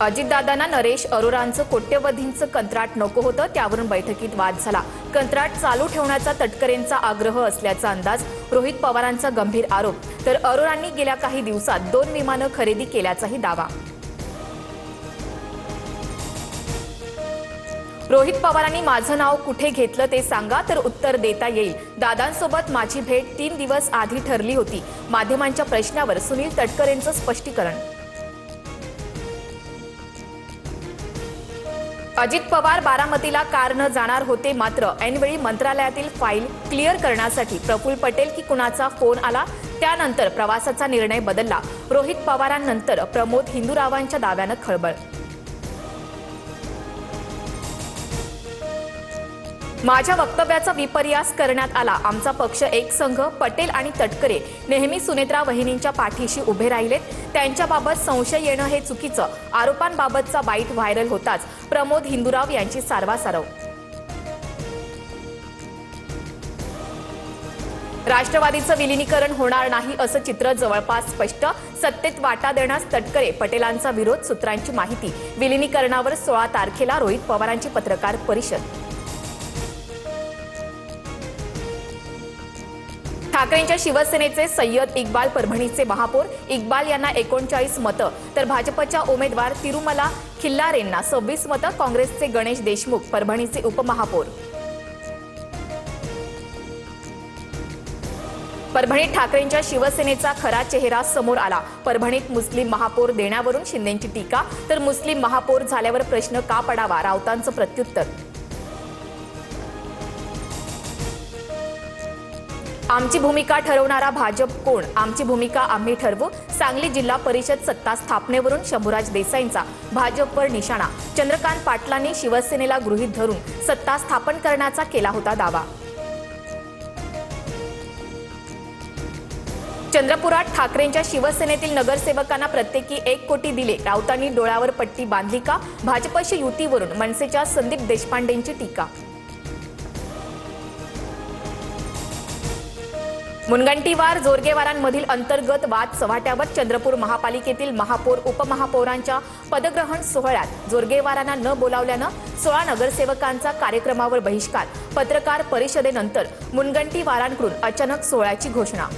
अजितदादांना नरेश अरोरांचं कोट्यवधींचं कंत्राट नको होतं, त्यावरून बैठकीत वाद झाला। कंत्राट चालू ठेवण्याचा तटकरेंचा आग्रह असल्याचा अंदाज, रोहित पवारांचा गंभीर आरोप, तर अरोरांनी गेल्या काही दिवसात 2 विमानं खरेदी केल्याचाही दावा। रोहित पवारांनी माझं नाव कुठे घेतलं ते सांगा तर उत्तर देता येईल। दादांसोबत माझी भेट 3 दिवस आधी ठरली होती। माध्यमांच्या प्रश्नावर सुनील तटकरेंचं स्पष्टीकरण। अजित पवार बारामतीला कार न जाणार होते, मात्र ऐनवेळी मंत्रालयातील फाईल क्लिअर करण्यासाठी प्रफुल्ल पटेल की कुणाचा फोन आला, त्यानंतर प्रवासाचा निर्णय बदलला। रोहित पवारांनंतर प्रमोद हिंदुरावांच्या दाव्यानं खळबळ। माझ्या वक्तव्याचा विपर्यास करण्यात आला। आमचा पक्ष एकसंघ, पटेल आणि तटकरे नेहमी सुनेत्रा वहिनींच्या पाठीशी उभे राहिलेत। त्यांच्याबाबत संशय येणं हे चुकीचं। आरोपांबाबतचा बाईट व्हायरल होताच प्रमोद हिंदुराव यांची सारवासारव। राष्ट्रवादीचं विलीनीकरण होणार नाही असं चित्र जवळपास स्पष्ट। सत्तेत वाटा देण्यास तटकरे पटेलांचा विरोध, सूत्रांची माहिती। विलीनीकरणावर 16 तारखेला रोहित पवारांची पत्रकार परिषद। ठाकरेंच्या शिवसेनेचे सय्यद इक्बाल परभणीचे महापौर। इक्बाल यांना 39 मतं, तर भाजपच्या उमेदवार तिरुमला खिल्लारेंना 26 मतं। काँग्रेसचे गणेश देशमुख परभणीचे उपमहापौर। परभणीत ठाकरेंच्या शिवसेनेचा खरा चेहरा समोर आला। परभणीत मुस्लिम महापौर देण्यावरून शिंदेंची टीका, तर मुस्लिम महापौर झाल्यावर प्रश्न का पडावा, राऊतांचं प्रत्युत्तर। आमची भूमिका ठरवणारा भाजप कोण? आमची भूमिका आम्ही ठरवू। सांगली जिल्हा परिषद सत्ता स्थापनेवरून शंभूराज देसाईंचा भाजपवर निशाणा। चंद्रकांत पाटलांनी शिवसेनेला गृहीत धरून सत्ता स्थापन करण्याचा केला होता दावा। चंद्रपुरात ठाकरेंच्या शिवसेनेतील नगरसेवकांना प्रत्येकी 1 कोटी दिले। राऊतांनी डोळ्यावर पट्टी बांधली का? भाजपशी युतीवरून मनसेच्या संदीप देशपांडेंची टीका। मुनगंटीवार जोरगेवारांमधील अंतर्गत वाद चव्हाट्यावर। चंद्रपूर महापालिकेतील महापौर उपमहापौरांच्या पदग्रहण सोहळ्यात जोरगेवारांना न बोलावल्यानं 16 नगरसेवकांचा कार्यक्रमावर बहिष्कार। पत्रकार परिषदेनंतर मुनगंटीवारांकडून अचानक सोहळ्याची घोषणा।